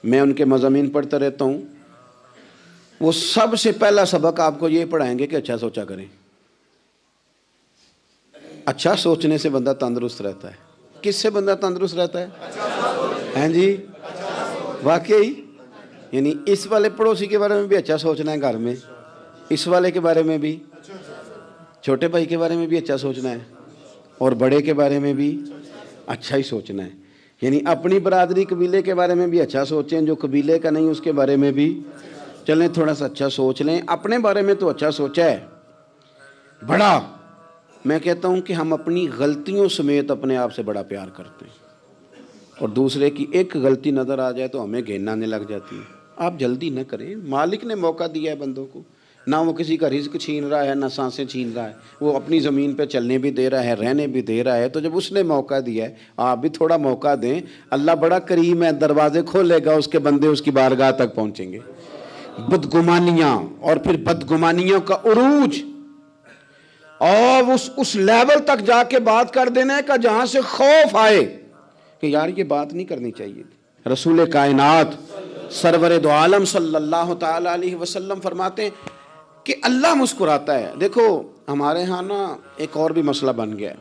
میں ان کے مضامین پڑھتا رہتا ہوں، وہ سب سے پہلا سبق آپ کو یہ پڑھائیں گے کہ اچھا سوچا کریں۔ اچھا سوچنے سے بندہ تندرست رہتا ہے۔ کس سے بندہ تندرست رہتا ہے؟ ہیں جی واقعی، یعنی اس والے پڑوسی کے بارے میں بھی اچھا سوچنا ہے گھر میں، اس والے کے بارے میں بھی، چھوٹے بھائی کے بارے میں بھی اچھا سوچنا ہے، اور بڑے کے بارے میں بھی اچھا ہی سوچنا ہے۔ یعنی اپنی برادری قبیلے کے بارے میں بھی اچھا سوچیں، جو قبیلے کا نہیں اس کے بارے میں بھی چلیں تھوڑا سا اچھا سوچ لیں۔ اپنے بارے میں تو اچھا سوچا ہے بڑا، میں کہتا ہوں کہ ہم اپنی غلطیوں سمیت اپنے آپ سے بڑا پیار کرتے ہیں، اور دوسرے کی ایک غلطی نظر آ جائے تو ہمیں گھن آنے لگ جاتی ہے۔ آپ جلدی نہ کریں، مالک نے موقع دیا ہے بندوں کو، نہ وہ کسی کا رزق چھین رہا ہے، نہ سانسیں چھین رہا ہے، وہ اپنی زمین پہ چلنے بھی دے رہا ہے، رہنے بھی دے رہا ہے، تو جب اس نے موقع دیا ہے آپ بھی تھوڑا موقع دیں۔ اللہ بڑا کریم ہے، دروازے کھولے گا، اس کے بندے اس کی بارگاہ تک پہنچیں گے۔ بدگمانیاں، اور پھر بدگمانیوں کا عروج، اور اس لیول تک جا کے بات کر دینے کا جہاں سے خوف آئے کہ یار یہ بات نہیں کرنی چاہیے تھی۔ رسول کائنات سرور دو عالم صلی اللہ تعالی علیہ وسلم فرماتے ہیں کہ اللہ مسکراتا ہے۔ دیکھو ہمارے ہاں نا ایک اور بھی مسئلہ بن گیا ہے،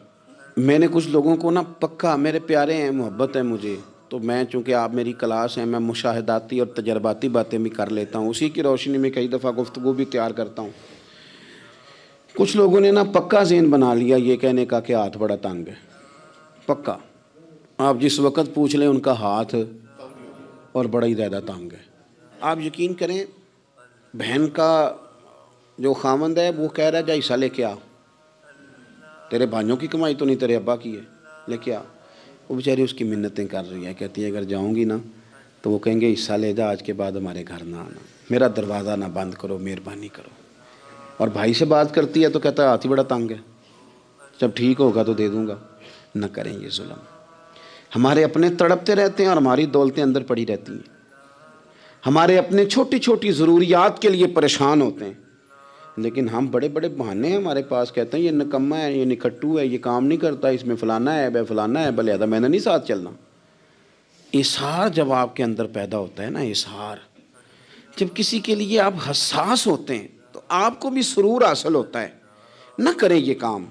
میں نے کچھ لوگوں کو نا پکا، میرے پیارے ہیں، محبت ہے مجھے، تو میں چونکہ آپ میری کلاس ہیں، میں مشاہداتی اور تجرباتی باتیں بھی کر لیتا ہوں، اسی کی روشنی میں کئی دفعہ گفتگو بھی تیار کرتا ہوں۔ کچھ لوگوں نے نا پکا ذہن بنا لیا یہ کہنے کا کہ ہاتھ بڑا تنگ ہے، پکا، آپ جس وقت پوچھ لیں ان کا ہاتھ اور بڑا ہی زیادہ تنگ ہے. آپ یقین کریں بہن کا جو خامند ہے وہ کہہ رہا ہے جا حصہ لے کے آ, تیرے بھائیوں کی کمائی تو نہیں تیرے ابا کی ہے, لے کے آ. وہ بیچاری اس کی منتیں کر رہی ہے, کہتی ہے اگر جاؤں گی نا تو وہ کہیں گے حصہ لے جا, آج کے بعد ہمارے گھر نہ آنا, میرا دروازہ نہ بند کرو, مہربانی کرو. اور بھائی سے بات کرتی ہے تو کہتا ہے ہاتھ ہی بڑا تنگ ہے, جب ٹھیک ہوگا تو دے دوں گا. نہ کریں یہ ظلم. ہمارے اپنے تڑپتے رہتے ہیں اور ہماری دولتیں اندر پڑی رہتی ہیں. ہمارے اپنے چھوٹی چھوٹی ضروریات کے لیے پریشان ہوتے ہیں, لیکن ہم بڑے بڑے بہانے ہیں ہمارے پاس, کہتے ہیں یہ نکما ہے, یہ نکھٹو ہے, یہ کام نہیں کرتا, اس میں فلانا ہے, بے فلانا ہے, بلے میں نے نہیں ساتھ چلنا. اظہار جب آپ کے اندر پیدا ہوتا ہے نا, اظہار جب کسی کے لیے آپ حساس ہوتے ہیں تو آپ کو بھی سرور حاصل ہوتا ہے. نہ کریں یہ کام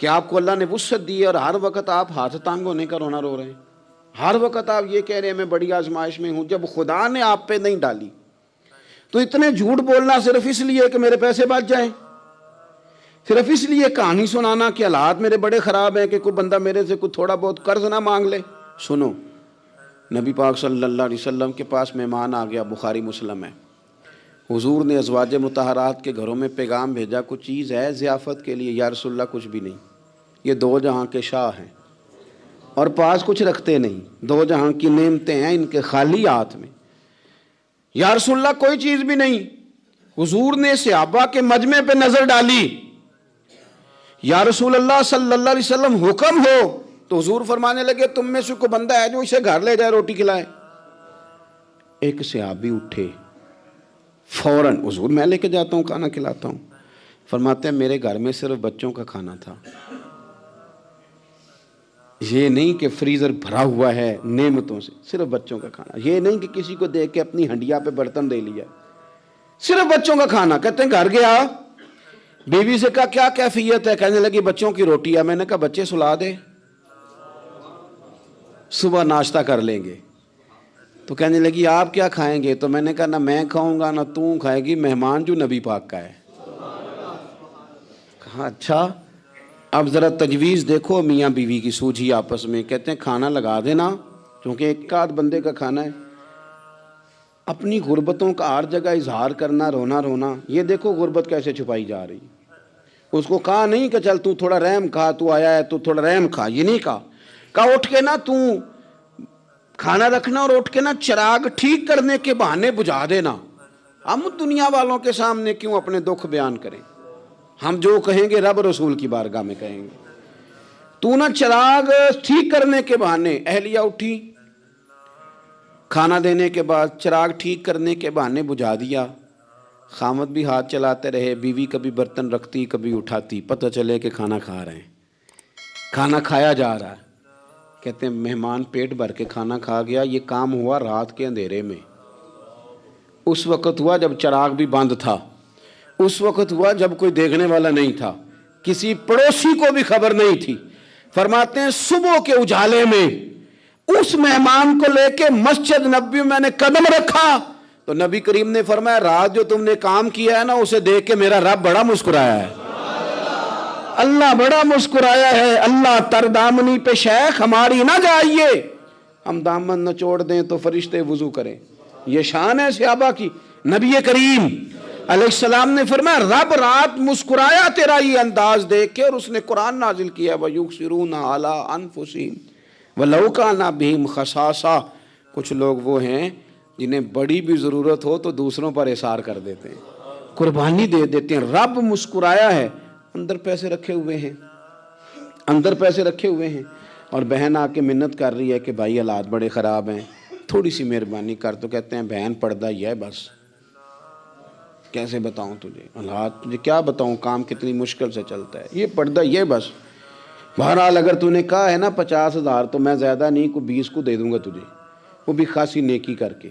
کہ آپ کو اللہ نے وسعت دی ہے اور ہر وقت آپ ہاتھ تانگ ہونے کا رونا رو رہے ہیں, ہر وقت آپ یہ کہہ رہے ہیں میں بڑی آزمائش میں ہوں, جب خدا نے آپ پہ نہیں ڈالی. تو اتنے جھوٹ بولنا صرف اس لیے کہ میرے پیسے بچ جائیں, صرف اس لیے کہانی سنانا کہ حالات میرے بڑے خراب ہیں کہ کوئی بندہ میرے سے کوئی تھوڑا بہت قرض نہ مانگ لے. سنو, نبی پاک صلی اللہ علیہ وسلم کے پاس مہمان آ گیا, بخاری مسلم ہے. حضور نے ازواج مطہرات کے گھروں میں پیغام بھیجا, کچھ چیز ہے ضیافت کے لیے. یا رسول اللہ کچھ بھی نہیں, یہ دو جہاں کے شاہ ہیں اور پاس کچھ رکھتے نہیں, دو جہاں کی نعمتیں ہیں ان کے خالی ہاتھ میں. یا رسول اللہ کوئی چیز بھی نہیں. حضور نے صحابہ کے مجمع پہ نظر ڈالی, یا رسول اللہ صلی اللہ علیہ وسلم حکم ہو. تو حضور فرمانے لگے تم میں سے کوئی بندہ ہے جو اسے گھر لے جائے روٹی کھلائے. ایک صحابی اٹھے فوراً, حضور میں لے کے جاتا ہوں کھانا کھلاتا ہوں. فرماتے ہیں میرے گھر میں صرف بچوں کا کھانا تھا, یہ نہیں کہ فریزر بھرا ہوا ہے نعمتوں سے, صرف بچوں کا کھانا. یہ نہیں کہ کسی کو دیکھ کے اپنی ہنڈیا پہ برتن دے لیا, صرف بچوں کا کھانا. کہتے ہیں گھر گیا, بیوی سے کہا کیا کیفیت ہے, کہنے لگی بچوں کی روٹی ہے. میں نے کہا بچے سلا دے, صبح ناشتہ کر لیں گے. تو کہنے لگی آپ کیا کھائیں گے؟ تو میں نے کہا نہ میں کھاؤں گا نہ تو کھائے گی, مہمان جو نبی پاک کا ہے. کہا اچھا, اب ذرا تجویز دیکھو میاں بیوی کی سوجھی آپس میں. کہتے ہیں کھانا لگا دینا, کیونکہ ایک آدھ بندے کا کھانا ہے. اپنی غربتوں کا ہر جگہ اظہار کرنا, رونا رونا. یہ دیکھو غربت کیسے چھپائی جا رہی. اس کو کہا نہیں کہ چل تو تھوڑا رحم کھا, تو آیا ہے تو تھوڑا رحم کھا, یہ نہیں کہا. کہا اٹھ کے نا تو کھانا رکھنا اور اٹھ کے نا چراغ ٹھیک کرنے کے بہانے بجھا دینا. ہم دنیا والوں کے سامنے کیوں اپنے دکھ بیان کریں؟ ہم جو کہیں گے رب رسول کی بارگاہ میں کہیں گے. تو نا چراغ ٹھیک کرنے کے بہانے. اہلیہ اٹھی, کھانا دینے کے بعد چراغ ٹھیک کرنے کے بہانے بجھا دیا. خامد بھی ہاتھ چلاتے رہے, بیوی کبھی برتن رکھتی کبھی اٹھاتی, پتہ چلے کہ کھانا کھا رہے ہیں, کھانا کھایا جا رہا ہے. کہتے ہیں مہمان پیٹ بھر کے کھانا کھا گیا. یہ کام ہوا رات کے اندھیرے میں, اس وقت ہوا جب چراغ بھی بند تھا, اس وقت ہوا جب کوئی دیکھنے والا نہیں تھا, کسی پڑوسی کو بھی خبر نہیں تھی. فرماتے ہیں صبح کے اجالے میں اس مہمان کو لے کے مسجد نبوی میں نے قدم رکھا تو نبی کریم نے فرمایا رات جو تم نے کام کیا ہے نا اسے دیکھ کے میرا رب بڑا مسکرایا ہے, اللہ بڑا مسکرایا ہے. اللہ تر دامنی پہ شیخ ہماری نہ جائیے, ہم دامن نہ چھوڑ دیں تو فرشتے وضو کریں. یہ شان ہے صحابہ کی. نبی کریم علیہ السلام نے فرمایا رب رات مسکرایا تیرا یہ انداز دیکھ کے, اور اس نے قرآن نازل کیا وَيُؤْثِرُونَ عَلَىٰ أَنفُسِهِمْ وَلَوْ كَانَ بِهِمْ خَصَاصَةٌ. کچھ لوگ وہ ہیں جنہیں بڑی بھی ضرورت ہو تو دوسروں پر اثار کر دیتے ہیں, قربانی دے دیتے ہیں. رب مسکرایا ہے, اندر پیسے رکھے ہوئے ہیں, اندر پیسے رکھے ہوئے ہیں. اور بہن آ کے منت کر رہی ہے کہ بھائی حالات بڑے خراب ہیں, تھوڑی سی مہربانی کر. تو کہتے ہیں بہن پردہ ہی ہے بس, کیسے بتاؤں تجھے حالات, تجھے کیا بتاؤں کام کتنی مشکل سے چلتا ہے, یہ پردہ یہ بس. بہرحال اگر تو نے کہا ہے نا 50,000 تو میں زیادہ نہیں کو 20 کو دے دوں گا تجھے, وہ بھی خاصی نیکی کر کے,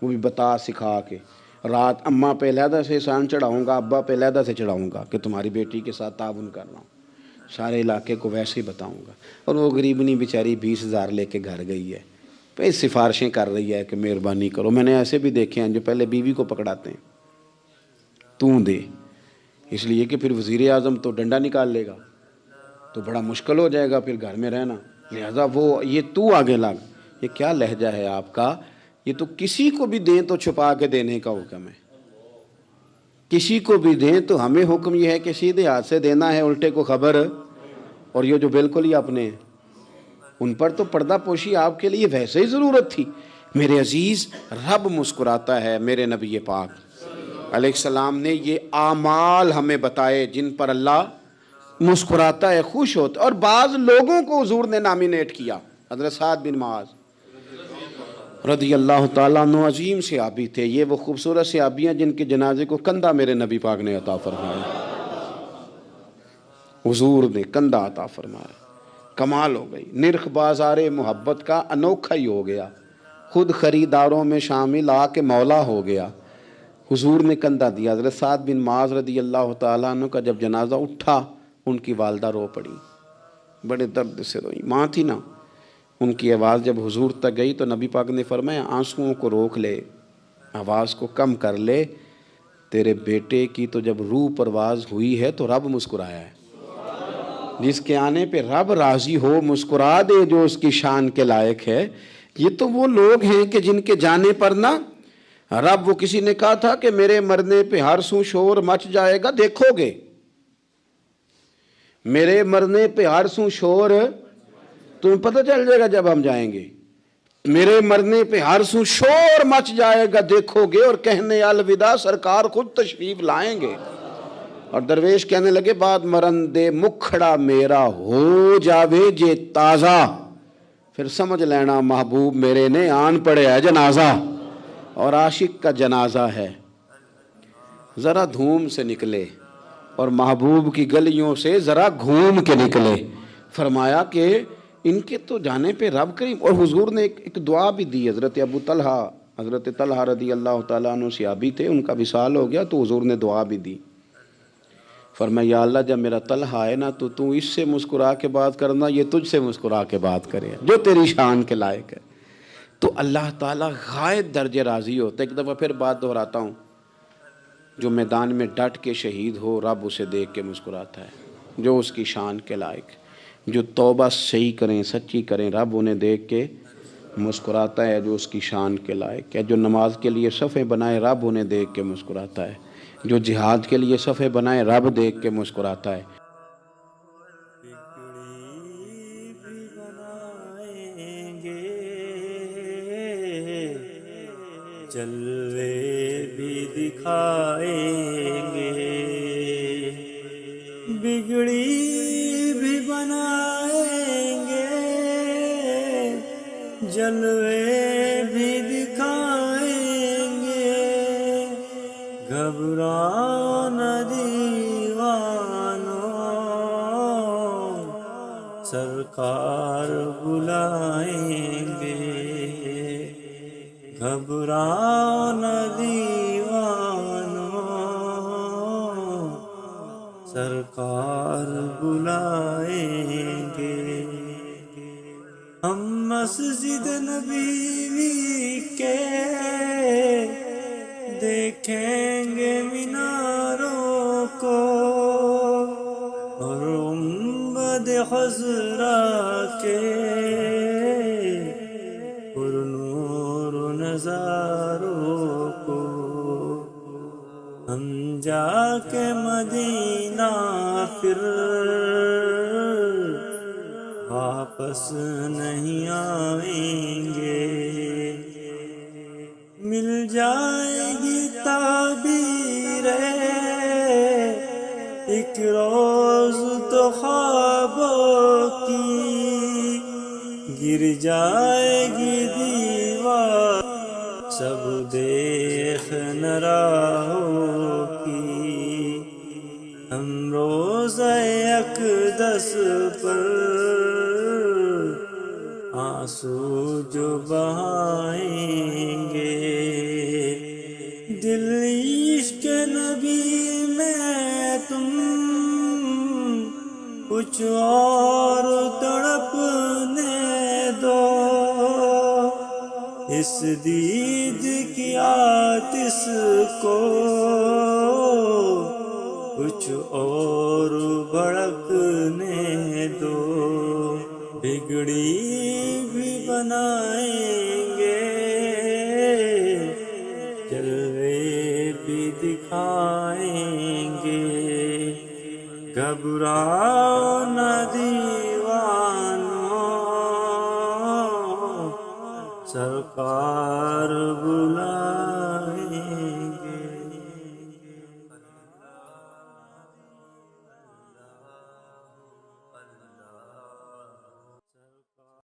وہ بھی بتا سکھا کے. رات اماں پہ علیحدہ سے احسان چڑھاؤں گا, ابا پہ علیحدہ سے چڑھاؤں گا کہ تمہاری بیٹی کے ساتھ تعاون کر رہا ہوں, سارے علاقے کو ویسے ہی بتاؤں گا. اور وہ غریبنی بیچاری 20,000 لے کے گھر گئی ہے, پھر سفارشیں کر رہی ہے کہ مہربانی کرو. میں نے ایسے بھی دیکھے ہیں جو پہلے بیوی کو پکڑاتے ہیں تو دے, اس لیے کہ پھر وزیر اعظم تو ڈنڈا نکال لے گا تو بڑا مشکل ہو جائے گا پھر گھر میں رہنا. لہذا وہ یہ تو آگے لگ، یہ کیا لہجہ ہے آپ کا؟ یہ تو کسی کو بھی دیں تو چھپا کے دینے کا حکم ہے، کسی کو بھی دیں تو ہمیں حکم یہ ہے کہ سیدھے ہاتھ سے دینا ہے، الٹے کو خبر۔ اور یہ جو بالکل ہی اپنے ہیں، ان پر تو پردہ پوشی آپ کے لیے ویسے ہی ضرورت تھی۔ میرے عزیز، رب مسکراتا ہے، میرے نبی پاک علیہ السلام نے یہ اعمال ہمیں بتائے جن پر اللہ مسکراتا ہے، خوش ہوتا ہے۔ اور بعض لوگوں کو حضور نے نامینیٹ کیا، حضرت سعد بن معاذ رضی اللہ تعالیٰ عنہ عظیم صحابی تھے، یہ وہ خوبصورت صحابیاں جن کے جنازے کو کندھا میرے نبی پاک نے عطا فرمایا، حضور نے کندھا عطا فرمایا۔ کمال ہو گئی، نرخ بازار محبت کا انوکھا ہی ہو گیا، خود خریداروں میں شامل آ کے مولا ہو گیا۔ حضور نے کندھا دیا۔ حضرت سعد بن معاذ رضی اللہ تعالیٰ عنہ کا جب جنازہ اٹھا، ان کی والدہ رو پڑی، بڑے درد سے روئی، ماں تھی نا۔ ان کی آواز جب حضور تک گئی تو نبی پاک نے فرمایا آنسوؤں کو روک لے، آواز کو کم کر لے، تیرے بیٹے کی تو جب روح پرواز ہوئی ہے تو رب مسکرایا ہے۔ جس کے آنے پہ رب راضی ہو، مسکرا دے جو اس کی شان کے لائق ہے۔ یہ تو وہ لوگ ہیں کہ جن کے جانے پر نہ رب، وہ کسی نے کہا تھا کہ میرے مرنے پہ ہر سو شور مچ جائے گا، دیکھو گے میرے مرنے پہ ہر سو شور، تمہیں پتہ چل جائے گا جب ہم جائیں گے، میرے مرنے پہ ہر سو شور مچ جائے گا، دیکھو گے، اور کہنے الوداع سرکار خود تشریف لائیں گے۔ اور درویش کہنے لگے بعد مرندے مکھڑا میرا ہو جاوے جے تازہ، پھر سمجھ لینا محبوب میرے نے آن پڑے ہے جنازہ۔ اور عاشق کا جنازہ ہے، ذرا دھوم سے نکلے اور محبوب کی گلیوں سے ذرا گھوم کے نکلے۔ فرمایا کہ ان کے تو جانے پہ رب کریم۔ اور حضور نے ایک دعا بھی دی۔ حضرت طلحہ رضی اللہ تعالیٰ عنہ صحابی تھے، ان کا وصال ہو گیا تو حضور نے دعا بھی دی۔ فرمایا یا اللہ جب میرا طلحہ آئے نا تو اس سے مسکرا کے بات کرنا، یہ تجھ سے مسکرا کے بات کرے جو تیری شان کے لائق ہے۔ تو اللہ تعالیٰ غائب درجے راضی ہوتا ہے۔ ایک دفعہ پھر بات دہراتا ہوں، جو میدان میں ڈٹ کے شہید ہو رب اسے دیکھ کے مسکراتا ہے، جو اس کی شان کے لائق۔ جو توبہ صحیح کریں، سچی کریں، رب انہیں دیکھ کے مسکراتا ہے جو اس کی شان کے لائق ہے۔ جو نماز کے لیے صفیں بنائے رب انہیں دیکھ کے مسکراتا ہے۔ جو جہاد کے لیے صفیں بنائے رب دیکھ کے مسکراتا ہے۔ جلوے بھی دکھائیں گے، بگڑی بھی بنائیں گے، جلوے بھی دکھائیں گے، گھبرانا دیوانوں، سرکار بلائیں گے، گھبرانا دیوانوں، سرکار بلائیں گے۔ ہم مسجد نبی کے دیکھیں گے میناروں کو، اور گنبد خضرا کے پرنور نظاروں کو۔ ہم جا کے مدینہ پھر واپس نہیں آئیں گے، مل جائے گی تعبیر ایک روز تو خوابوں کی، گر جائے گی دیوار سب دیکھ نہ راہوں کی۔ ہم روزہ اقدس پر آنسو جو بہائیں گے، دل عشق نبی میں تم کچھ اور تڑپنے دو، اس دید کی آتش کو کچھ اور بھڑکنے دو۔ بگڑی بھی بنائیں گے، جلوے بھی دکھائیں گے، گھبراؤ نہ دیوانو، سرکار بلائیں گے۔